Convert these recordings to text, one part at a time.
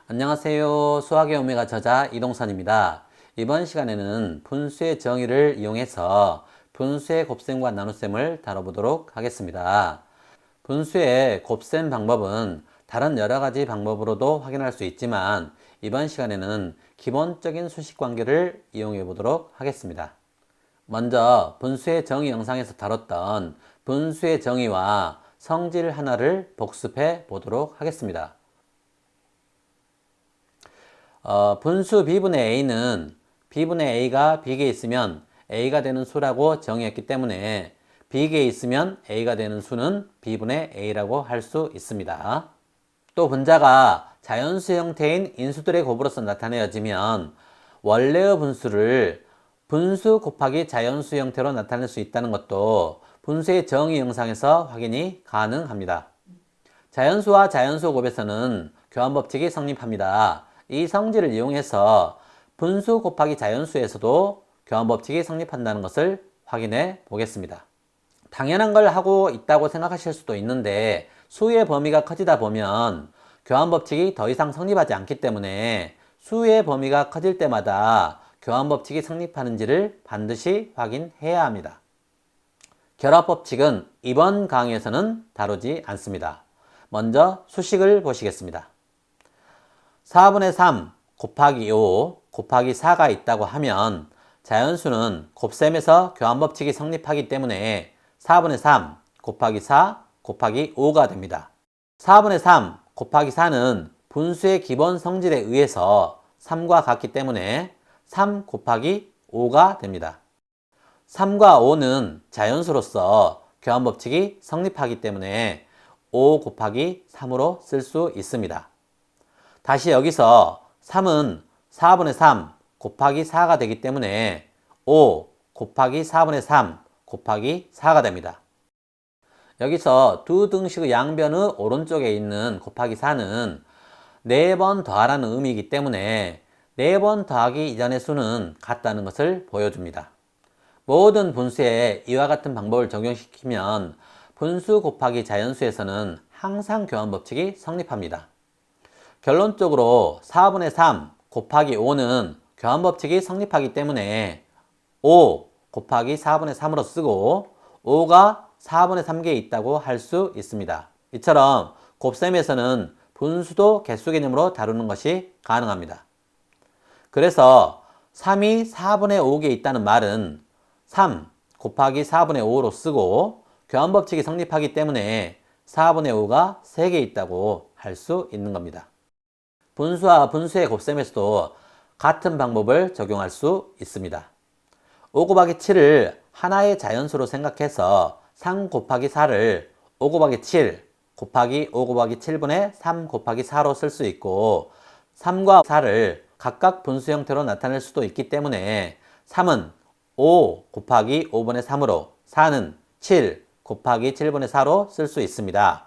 안녕하세요. 수학의 오메가 저자 이동선입니다. 이번 시간에는 분수의 정의를 이용해서 분수의 곱셈과 나눗셈을 다뤄보도록 하겠습니다. 분수의 곱셈 방법은 다른 여러 가지 방법으로도 확인할 수 있지만 이번 시간에는 기본적인 수식 관계를 이용해 보도록 하겠습니다. 먼저 분수의 정의 영상에서 다뤘던 분수의 정의와 성질 하나를 복습해 보도록 하겠습니다. 분수 b분의 a는 b분의 a가 b개에 있으면 a가 되는 수라고 정의했기 때문에 b개에 있으면 a가 되는 수는 b분의 a라고 할 수 있습니다. 또 분자가 자연수 형태인 인수들의 곱으로서 나타내어지면 원래의 분수를 분수 곱하기 자연수 형태로 나타낼 수 있다는 것도 분수의 정의 영상에서 확인이 가능합니다. 자연수와 자연수 곱에서는 교환법칙이 성립합니다. 이 성질을 이용해서 분수 곱하기 자연수에서도 교환법칙이 성립한다는 것을 확인해 보겠습니다. 당연한 걸 하고 있다고 생각하실 수도 있는데 수의 범위가 커지다 보면 교환법칙이 더 이상 성립하지 않기 때문에 수의 범위가 커질 때마다 교환법칙이 성립하는지를 반드시 확인해야 합니다. 결합법칙은 이번 강의에서는 다루지 않습니다. 먼저 수식을 보시겠습니다. 4분의 3 곱하기 5 곱하기 4가 있다고 하면 자연수는 곱셈에서 교환법칙이 성립하기 때문에 4분의 3 곱하기 4 곱하기 5가 됩니다. 4분의 3 곱하기 4는 분수의 기본 성질에 의해서 3과 같기 때문에 3 곱하기 5가 됩니다. 3과 5는 자연수로서 교환법칙이 성립하기 때문에 5 곱하기 3으로 쓸 수 있습니다. 다시 여기서 3은 4분의 3 곱하기 4가 되기 때문에 5 곱하기 4분의 3 곱하기 4가 됩니다. 여기서 두 등식의 양변의 오른쪽에 있는 곱하기 4는 4번 더하라는 의미이기 때문에 4번 더하기 이전의 수는 같다는 것을 보여줍니다. 모든 분수에 이와 같은 방법을 적용시키면 분수 곱하기 자연수에서는 항상 교환법칙이 성립합니다. 결론적으로 4분의 3 곱하기 5는 교환법칙이 성립하기 때문에 5 곱하기 4분의 3으로 쓰고 5가 4분의 3개에 있다고 할 수 있습니다. 이처럼 곱셈에서는 분수도 개수 개념으로 다루는 것이 가능합니다. 그래서 3이 4분의 5개에 있다는 말은 3 곱하기 4분의 5로 쓰고 교환법칙이 성립하기 때문에 4분의 5가 3개 있다고 할 수 있는 겁니다. 분수와 분수의 곱셈에서도 같은 방법을 적용할 수 있습니다. 5 곱하기 7을 하나의 자연수로 생각해서 3 곱하기 4를 5 곱하기 7 곱하기 5 곱하기 7분의 3 곱하기 4로 쓸 수 있고 3과 4를 각각 분수 형태로 나타낼 수도 있기 때문에 3은 5 곱하기 5분의 3으로 4는 7 곱하기 7분의 4로 쓸 수 있습니다.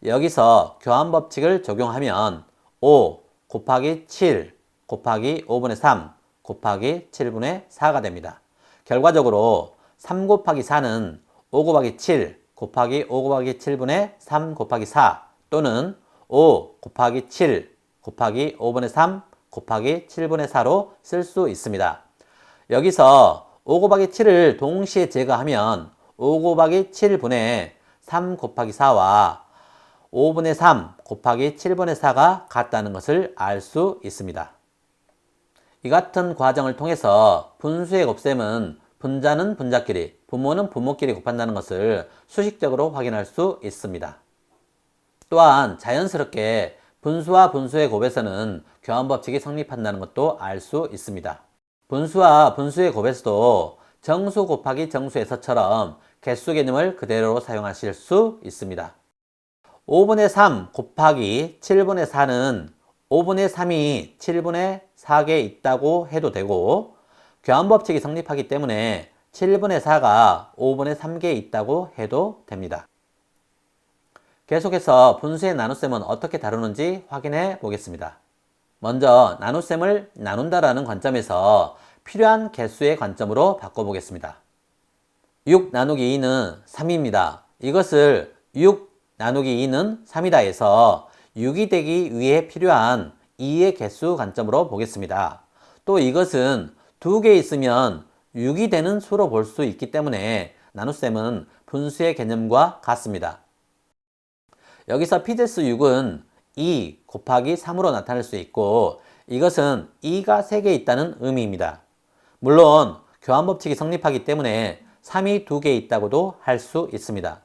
여기서 교환법칙을 적용하면 5 곱하기 7 곱하기 5분의 3 곱하기 7분의 4가 됩니다. 결과적으로 3 곱하기 4는 5 곱하기 7 곱하기 5 곱하기 7분의 3 곱하기 4 또는 5 곱하기 7 곱하기 5분의 3 곱하기 7분의 4로 쓸 수 있습니다. 여기서 5 곱하기 7을 동시에 제거하면 5 곱하기 7분의 3 곱하기 4와 5분의 3 곱하기 7분의 4가 같다는 것을 알 수 있습니다. 이 같은 과정을 통해서 분수의 곱셈은 분자는 분자끼리, 분모는 분모끼리 곱한다는 것을 수식적으로 확인할 수 있습니다. 또한 자연스럽게 분수와 분수의 곱에서는 교환법칙이 성립한다는 것도 알 수 있습니다. 분수와 분수의 곱에서도 정수 곱하기 정수에서처럼 개수 개념을 그대로 사용하실 수 있습니다. 5분의 3 곱하기 7분의 4는 5분의 3이 7분의 4개에 있다고 해도 되고 교환법칙이 성립하기 때문에 7분의 4가 5분의 3개에 있다고 해도 됩니다. 계속해서 분수의 나눗셈은 어떻게 다루는지 확인해 보겠습니다. 먼저 나눗셈을 나눈다라는 관점에서 필요한 개수의 관점으로 바꿔보겠습니다. 6 나누기 2는 3입니다. 이것을 6 나누기 2는 3이다 해서 6이 되기 위해 필요한 2의 개수 관점으로 보겠습니다. 또 이것은 2개 있으면 6이 되는 수로 볼 수 있기 때문에 나눗셈은 분수의 개념과 같습니다. 여기서 p제수6은 2 곱하기 3으로 나타낼 수 있고 이것은 2가 3개 있다는 의미입니다. 물론 교환법칙이 성립하기 때문에 3이 2개 있다고도 할 수 있습니다.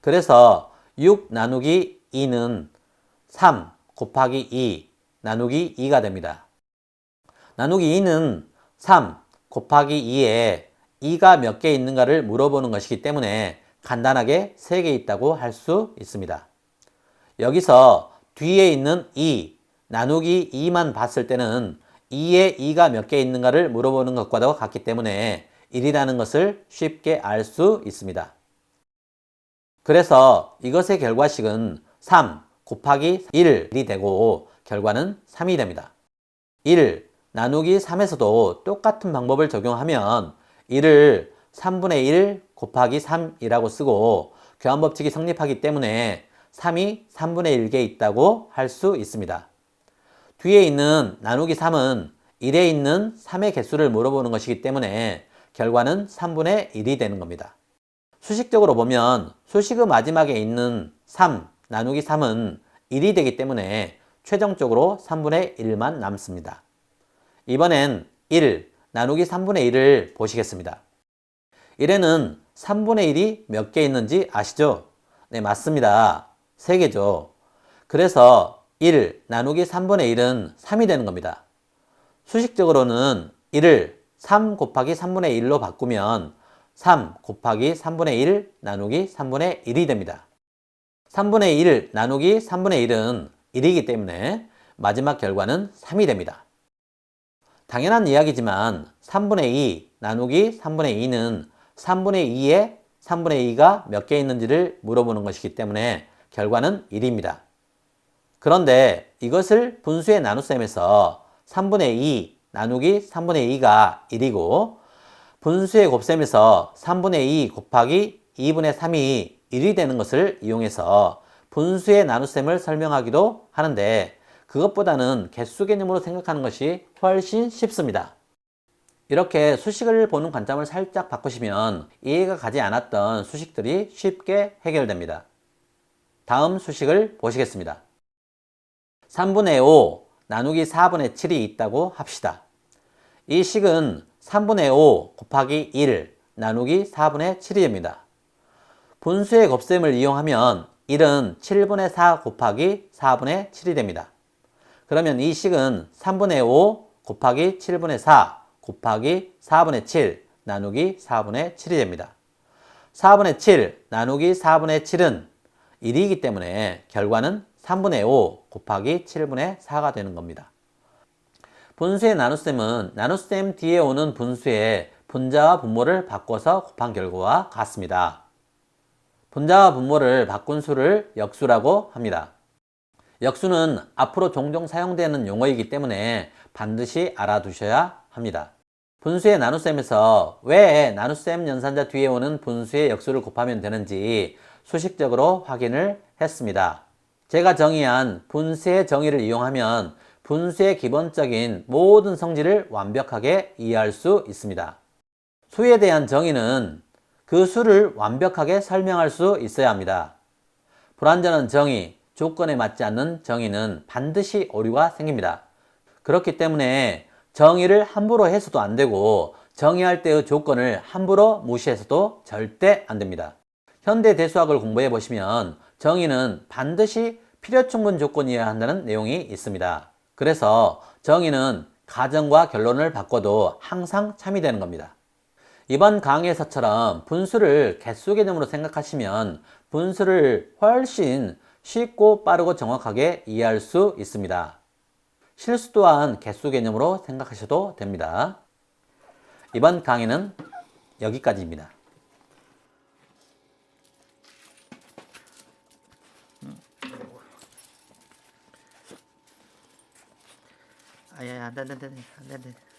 그래서 6 나누기 2는 3 곱하기 2 나누기 2가 됩니다. 나누기 2는 3 곱하기 2에 2가 몇 개 있는가를 물어보는 것이기 때문에 간단하게 3개 있다고 할 수 있습니다. 여기서 뒤에 있는 2 나누기 2만 봤을 때는 2에 2가 몇 개 있는가를 물어보는 것과도 같기 때문에 1이라는 것을 쉽게 알 수 있습니다. 그래서 이것의 결과식은 3 곱하기 1이 되고 결과는 3이 됩니다. 1 나누기 3에서도 똑같은 방법을 적용하면 1을 3분의 1 곱하기 3이라고 쓰고 교환법칙이 성립하기 때문에 3이 3분의 1개 있다고 할 수 있습니다. 뒤에 있는 나누기 3은 1에 있는 3의 개수를 물어보는 것이기 때문에 결과는 3분의 1이 되는 겁니다. 수식적으로 보면 수식의 마지막에 있는 3 나누기 3은 1이 되기 때문에 최종적으로 3분의 1만 남습니다. 이번엔 1 나누기 3분의 1을 보시겠습니다. 1에는 3분의 1이 몇 개 있는지 아시죠? 네, 맞습니다. 3개죠. 그래서 1 나누기 3분의 1은 3이 되는 겁니다. 수식적으로는 1을 3 곱하기 3분의 1로 바꾸면 3 곱하기 3분의 1 나누기 3분의 1이 됩니다. 3분의 1 나누기 3분의 1은 1이기 때문에 마지막 결과는 3이 됩니다. 당연한 이야기지만 3분의 2 나누기 3분의 2는 3분의 2에 3분의 2가 몇 개 있는지를 물어보는 것이기 때문에 결과는 1입니다. 그런데 이것을 분수의 나눗셈에서 3분의 2 나누기 3분의 2가 1이고 분수의 곱셈에서 3분의 2 곱하기 2분의 3이 1이 되는 것을 이용해서 분수의 나눗셈을 설명하기도 하는데 그것보다는 개수 개념으로 생각하는 것이 훨씬 쉽습니다. 이렇게 수식을 보는 관점을 살짝 바꾸시면 이해가 가지 않았던 수식들이 쉽게 해결됩니다. 다음 수식을 보시겠습니다. 3분의 5 나누기 4분의 7이 있다고 합시다. 이 식은 3분의 5 곱하기 1 나누기 4분의 7이 됩니다. 분수의 곱셈을 이용하면 1은 7분의 4 곱하기 4분의 7이 됩니다. 그러면 이 식은 3분의 5 곱하기 7분의 4 곱하기 4분의 7 나누기 4분의 7이 됩니다. 4분의 7 나누기 4분의 7은 1이기 때문에 결과는 3분의 5 곱하기 7분의 4가 되는 겁니다. 분수의 나눗셈은 나눗셈 뒤에 오는 분수의 분자와 분모를 바꿔서 곱한 결과와 같습니다. 분자와 분모를 바꾼 수를 역수라고 합니다. 역수는 앞으로 종종 사용되는 용어이기 때문에 반드시 알아두셔야 합니다. 분수의 나눗셈에서 왜 나눗셈 연산자 뒤에 오는 분수의 역수를 곱하면 되는지 수식적으로 확인을 했습니다. 제가 정의한 분수의 정의를 이용하면 분수의 기본적인 모든 성질을 완벽하게 이해할 수 있습니다. 수에 대한 정의는 그 수를 완벽하게 설명할 수 있어야 합니다. 불완전한 정의, 조건에 맞지 않는 정의는 반드시 오류가 생깁니다. 그렇기 때문에 정의를 함부로 해서도 안 되고 정의할 때의 조건을 함부로 무시해서도 절대 안 됩니다. 현대 대수학을 공부해 보시면 정의는 반드시 필요충분 조건이어야 한다는 내용이 있습니다. 그래서 정의는 가정과 결론을 바꿔도 항상 참이되는 겁니다. 이번 강의에서처럼 분수를 개수 개념으로 생각하시면 분수를 훨씬 쉽고 빠르고 정확하게 이해할 수 있습니다. 실수 또한 개수 개념으로 생각하셔도 됩니다. 이번 강의는 여기까지입니다. 아야, 안 돼.